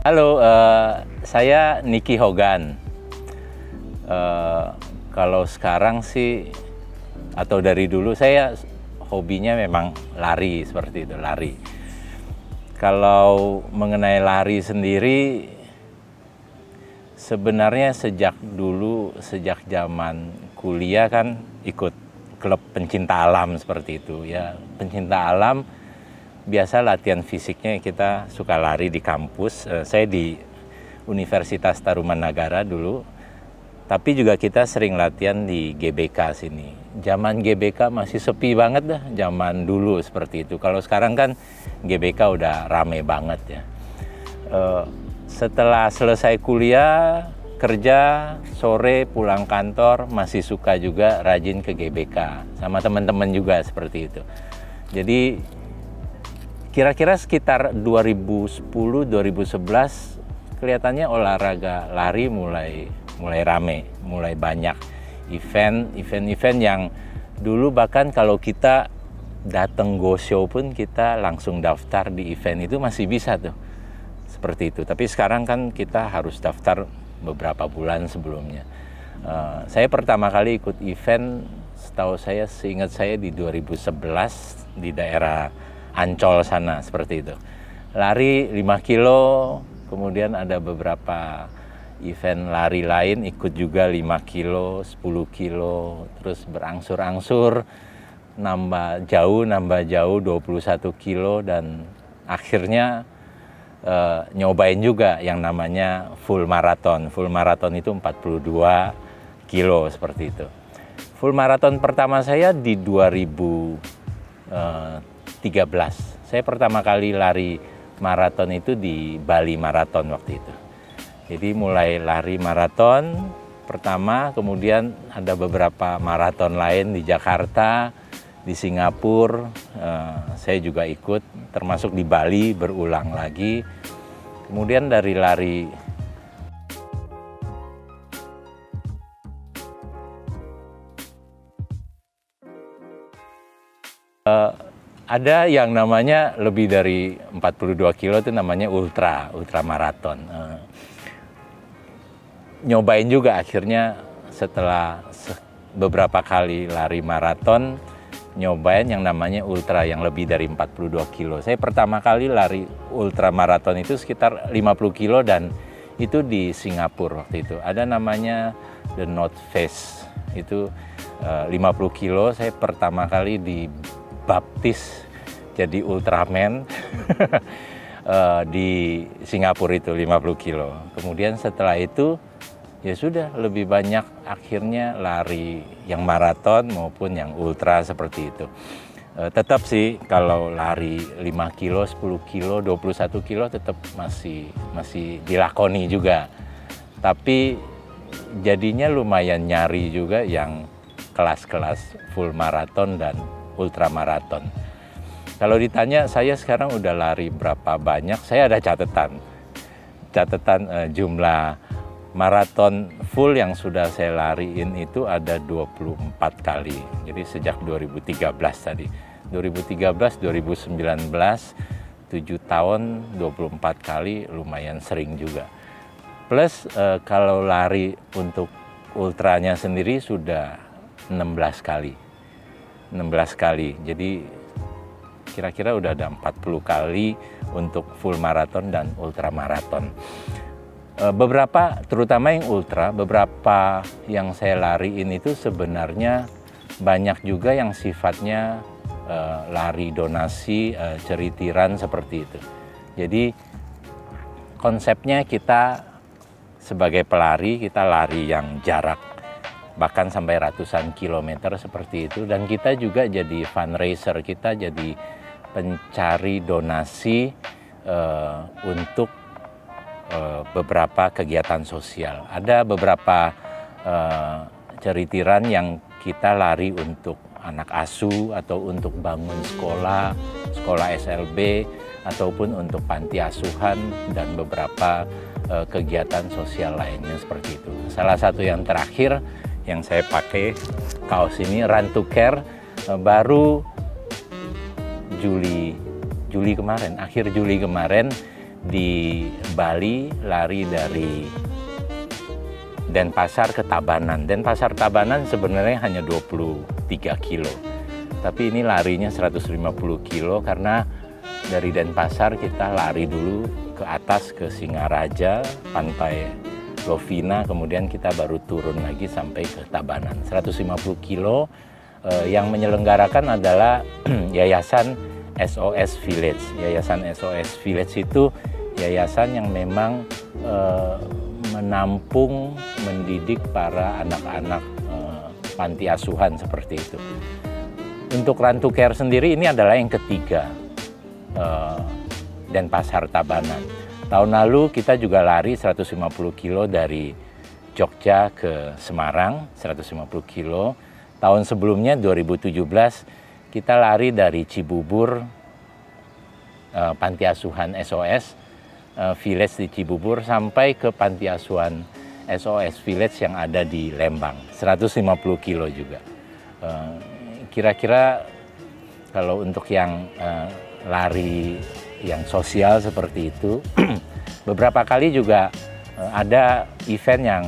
Halo, saya Niki Hogan. Kalau sekarang sih, atau dari dulu saya hobinya memang lari seperti itu, lari. Kalau mengenai lari sendiri, sebenarnya sejak dulu, sejak zaman kuliah kan ikut klub pencinta alam seperti itu ya. Pencinta alam biasa latihan fisiknya kita suka lari di kampus. Saya di Universitas Tarumanagara dulu, tapi juga kita sering latihan di GBK sini. Zaman GBK masih sepi banget dah, zaman dulu seperti itu. Kalau sekarang kan GBK udah rame banget ya. Setelah selesai kuliah, kerja, sore pulang kantor, masih suka juga rajin ke GBK. Sama teman-teman juga seperti itu. Jadi kira-kira sekitar 2010-2011 kelihatannya olahraga lari mulai rame, mulai banyak event yang dulu bahkan kalau kita datang go show pun kita langsung daftar di event itu masih bisa tuh. Seperti itu. Tapi sekarang kan kita harus daftar beberapa bulan sebelumnya. Saya pertama kali ikut event, setahu saya, seingat saya di 2011 di daerah Ancol sana, seperti itu. Lari 5 kilo, kemudian ada beberapa event lari lain ikut juga 5 kilo, 10 kilo, terus berangsur-angsur nambah jauh 21 kilo, dan akhirnya nyobain juga yang namanya full marathon. Full marathon itu 42 kilo seperti itu. Full marathon pertama saya di 2013. Saya pertama kali lari maraton itu di Bali Marathon waktu itu. Jadi mulai lari maraton pertama, kemudian ada beberapa maraton lain di Jakarta, di Singapura, saya juga ikut, termasuk di Bali berulang lagi. Kemudian dari lari ada yang namanya lebih dari 42 kilo, itu namanya ultra maraton. Nyobain juga akhirnya setelah beberapa kali lari maraton, nyobain yang namanya ultra yang lebih dari 42 kilo. Saya pertama kali lari ultra maraton itu sekitar 50 kilo, dan itu di Singapura waktu itu. Ada namanya The North Face, itu 50 kilo. Saya pertama kali dibaptis jadi Ultraman di Singapura itu 50 kilo. Kemudian setelah itu ya sudah lebih banyak akhirnya lari yang maraton maupun yang ultra seperti itu. Tetap sih kalau lari 5 kilo, 10 kilo, 21 kilo tetap masih dilakoni juga. Tapi jadinya lumayan nyari juga yang kelas-kelas full maraton dan ultra maraton. Kalau ditanya saya sekarang udah lari berapa banyak, saya ada catatan jumlah maraton full yang sudah saya lariin itu ada 24 kali. Jadi sejak 2013 tadi. 2013, 2019, 7 tahun, 24 kali, lumayan sering juga. Plus kalau lari untuk ultranya sendiri sudah 16 kali. 16 kali. Jadi kira-kira udah ada 40 kali untuk full maraton dan ultra maraton. Beberapa, terutama yang ultra, beberapa yang saya lariin itu sebenarnya banyak juga yang sifatnya lari donasi, ceritiran seperti itu. Jadi konsepnya kita sebagai pelari, kita lari yang jarak bahkan sampai ratusan kilometer seperti itu, dan kita juga jadi fundraiser, kita jadi pencari donasi untuk beberapa kegiatan sosial. Ada beberapa ceritiran yang kita lari untuk anak asuh atau untuk bangun sekolah SLB, ataupun untuk panti asuhan dan beberapa kegiatan sosial lainnya seperti itu. Salah satu yang terakhir yang saya pakai kaos ini, Run to Care, baru Juli kemarin, akhir Juli kemarin di Bali lari dari Denpasar ke Tabanan. Denpasar Tabanan sebenarnya hanya 23 kilo. Tapi ini larinya 150 kilo karena dari Denpasar kita lari dulu ke atas ke Singaraja, Pantai Lovina, kemudian kita baru turun lagi sampai ke Tabanan. 150 kilo yang menyelenggarakan adalah Yayasan SOS Village. Yayasan SOS Village itu yayasan yang memang menampung, mendidik para anak-anak panti asuhan seperti itu. Untuk Run to Care sendiri ini adalah yang ketiga, Denpasar Tabanan. Tahun lalu kita juga lari 150 kilo dari Jogja ke Semarang, 150 kilo. Tahun sebelumnya 2017 kita lari dari Cibubur, panti asuhan SOS Village di Cibubur sampai ke panti asuhan SOS Village yang ada di Lembang, 150 kilo juga. Kira-kira kalau untuk yang lari yang sosial seperti itu, beberapa kali juga ada event yang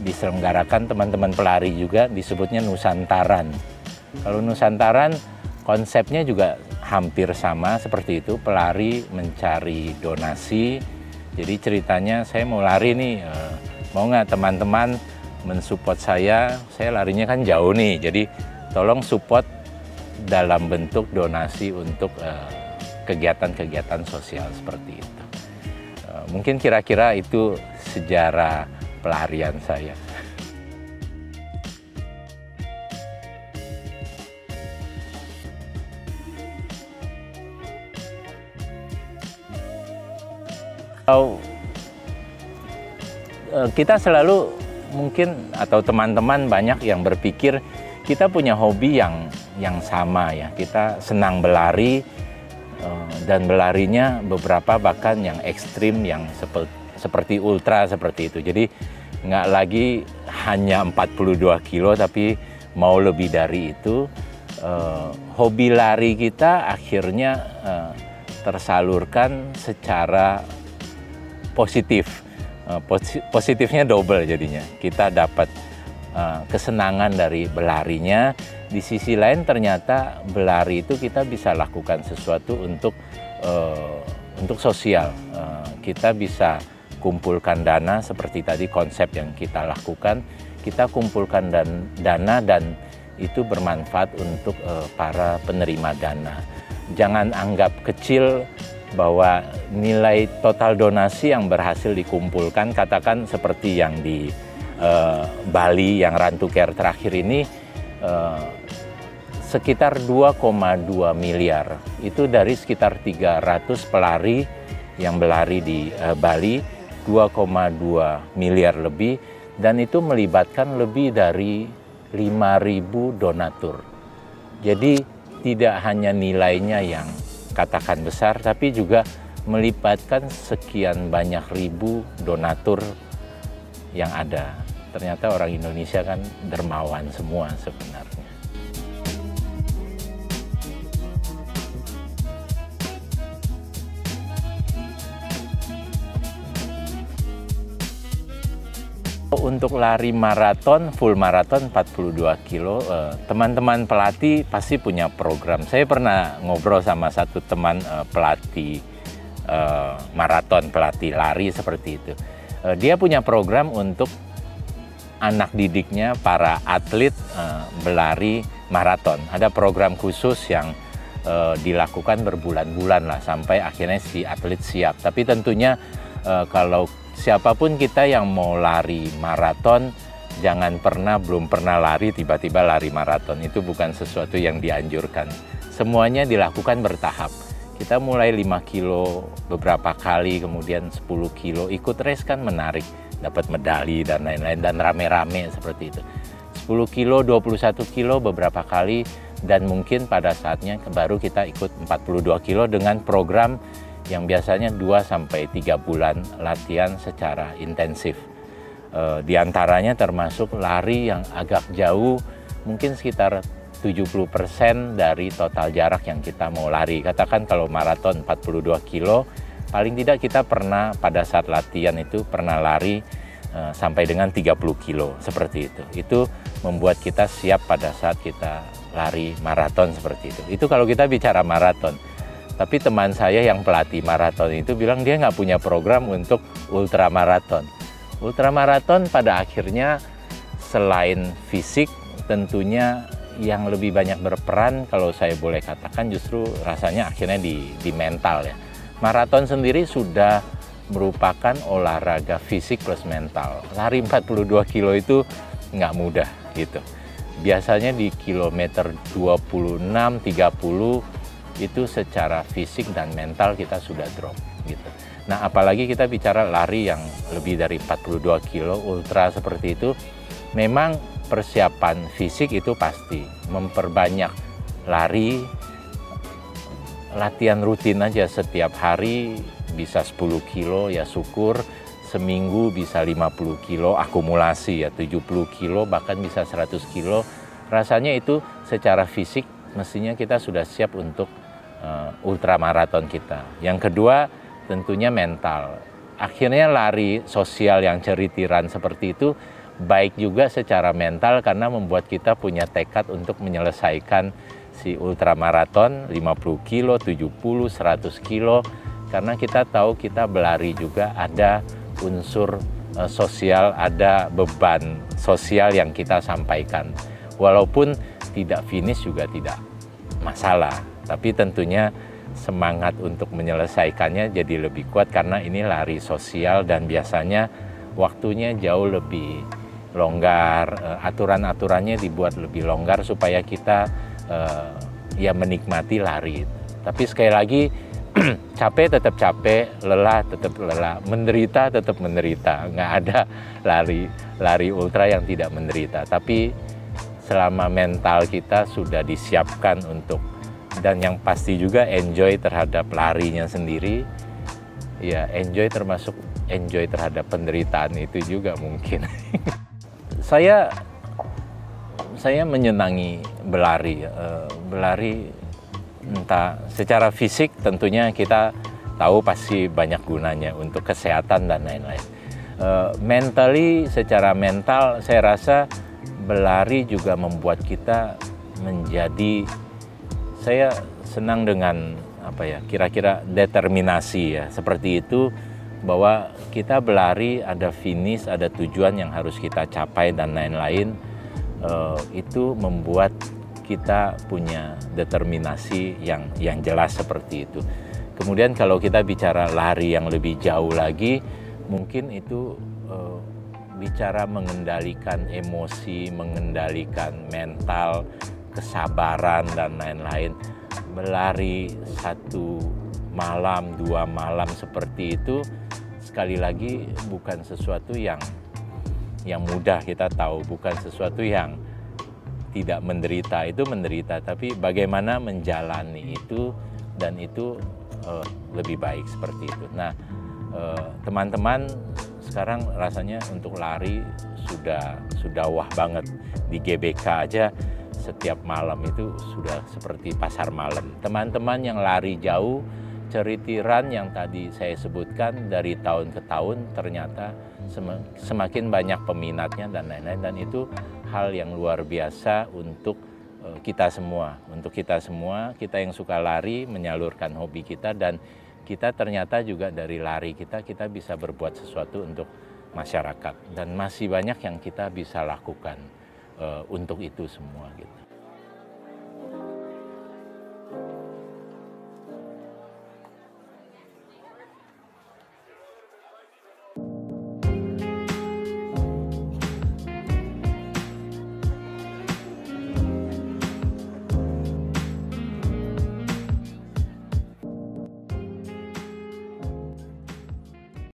diselenggarakan teman-teman pelari juga, disebutnya Nusantaran. Kalau Nusantaran konsepnya juga hampir sama seperti itu, pelari mencari donasi. Jadi ceritanya saya mau lari nih, mau nggak teman-teman mensupport saya larinya kan jauh nih, jadi tolong support dalam bentuk donasi untuk kegiatan-kegiatan sosial seperti itu. Mungkin kira-kira itu sejarah pelarian saya. Kita selalu mungkin atau teman-teman banyak yang berpikir kita punya hobi yang sama ya. Kita senang berlari dan berlarinya beberapa bahkan yang ekstrim, yang seperti ultra seperti itu. Jadi nggak lagi hanya 42 kilo tapi mau lebih dari itu. Hobi lari kita akhirnya tersalurkan secara positif. Positifnya double jadinya. Kita dapat kesenangan dari berlarinya. Di sisi lain ternyata berlari itu kita bisa lakukan sesuatu untuk sosial. Kita bisa kumpulkan dana seperti tadi konsep yang kita lakukan. Kita kumpulkan dana dan itu bermanfaat untuk para penerima dana. Jangan anggap kecil bahwa nilai total donasi yang berhasil dikumpulkan, katakan seperti yang di Bali yang Run to Care terakhir ini, sekitar 2,2 miliar. Itu dari sekitar 300 pelari yang berlari di Bali, 2,2 miliar lebih, dan itu melibatkan lebih dari 5.000 donatur. Jadi tidak hanya nilainya yang katakan besar, tapi juga melibatkan sekian banyak ribu donatur yang ada. Ternyata orang Indonesia kan dermawan semua sebenarnya. Untuk lari maraton, full maraton 42 kilo, teman-teman pelatih pasti punya program. Saya pernah ngobrol sama satu teman pelatih maraton, pelatih lari seperti itu. Dia punya program untuk anak didiknya, para atlet berlari maraton. Ada program khusus yang dilakukan berbulan-bulan lah sampai akhirnya si atlet siap. Tapi tentunya kalau siapapun kita yang mau lari maraton, jangan belum pernah lari, tiba-tiba lari maraton. Itu bukan sesuatu yang dianjurkan. Semuanya dilakukan bertahap. Kita mulai 5 kilo beberapa kali, kemudian 10 kilo. Ikut race kan menarik, dapat medali dan lain-lain, dan rame-rame seperti itu. 10 kilo, 21 kilo beberapa kali, dan mungkin pada saatnya baru kita ikut 42 kilo dengan program yang biasanya 2-3 bulan latihan secara intensif. Di antaranya termasuk lari yang agak jauh, mungkin sekitar 70% dari total jarak yang kita mau lari. Katakan kalau maraton 42 kilo, paling tidak kita pernah pada saat latihan itu pernah lari sampai dengan 30 kilo seperti itu. Itu membuat kita siap pada saat kita lari maraton seperti itu. Itu kalau kita bicara maraton. Tapi teman saya yang pelatih maraton itu bilang dia nggak punya program untuk ultramaraton. Ultramaraton pada akhirnya selain fisik tentunya yang lebih banyak berperan kalau saya boleh katakan justru rasanya akhirnya di mental ya. Maraton sendiri sudah merupakan olahraga fisik plus mental. Lari 42 kilo itu nggak mudah gitu. Biasanya di kilometer 26, 30 itu secara fisik dan mental kita sudah drop gitu. Nah apalagi kita bicara lari yang lebih dari 42 kilo ultra seperti itu, memang persiapan fisik itu pasti memperbanyak lari, latihan rutin aja setiap hari bisa 10 kilo ya syukur, seminggu bisa 50 kilo akumulasi ya 70 kilo bahkan bisa 100 kilo. Rasanya itu secara fisik mestinya kita sudah siap untuk ultramaraton kita. Yang kedua tentunya mental. Akhirnya lari sosial yang ceritiran seperti itu baik juga secara mental karena membuat kita punya tekad untuk menyelesaikan si ultramaraton 50 kilo, 70, 100 kilo karena kita tahu kita berlari juga ada unsur sosial, ada beban sosial yang kita sampaikan. Walaupun tidak finish juga tidak masalah, tapi tentunya semangat untuk menyelesaikannya jadi lebih kuat karena ini lari sosial dan biasanya waktunya jauh lebih longgar, aturan-aturannya dibuat lebih longgar supaya kita ya menikmati lari. Tapi sekali lagi capek tetap capek, lelah tetap lelah, menderita tetap menderita. Nggak ada lari ultra yang tidak menderita. Tapi selama mental kita sudah disiapkan untuk dan yang pasti juga enjoy terhadap larinya sendiri, ya enjoy termasuk enjoy terhadap penderitaan itu juga mungkin. Saya menyenangi berlari, berlari entah secara fisik tentunya kita tahu pasti banyak gunanya untuk kesehatan dan lain-lain. Mentally, secara mental saya rasa berlari juga membuat kita menjadi, saya senang dengan apa ya, kira-kira determinasi ya, seperti itu bahwa kita berlari ada finish, ada tujuan yang harus kita capai dan lain-lain. Itu membuat kita punya determinasi yang jelas seperti itu. Kemudian kalau kita bicara lari yang lebih jauh lagi, mungkin itu bicara mengendalikan emosi, mengendalikan mental, kesabaran dan lain-lain. Berlari 1 malam, 2 malam seperti itu sekali lagi bukan sesuatu yang mudah, kita tahu bukan sesuatu yang tidak menderita, itu menderita, tapi bagaimana menjalani itu dan itu lebih baik seperti itu. Nah, teman-teman sekarang rasanya untuk lari sudah wah banget. Di GBK aja setiap malam itu sudah seperti pasar malam. Teman-teman yang lari jauh, ceritiran yang tadi saya sebutkan dari tahun ke tahun ternyata semakin banyak peminatnya dan lain-lain, dan itu hal yang luar biasa untuk kita semua. Untuk kita semua, kita yang suka lari, menyalurkan hobi kita, dan kita ternyata juga dari lari kita bisa berbuat sesuatu untuk masyarakat, dan masih banyak yang kita bisa lakukan untuk itu semua gitu.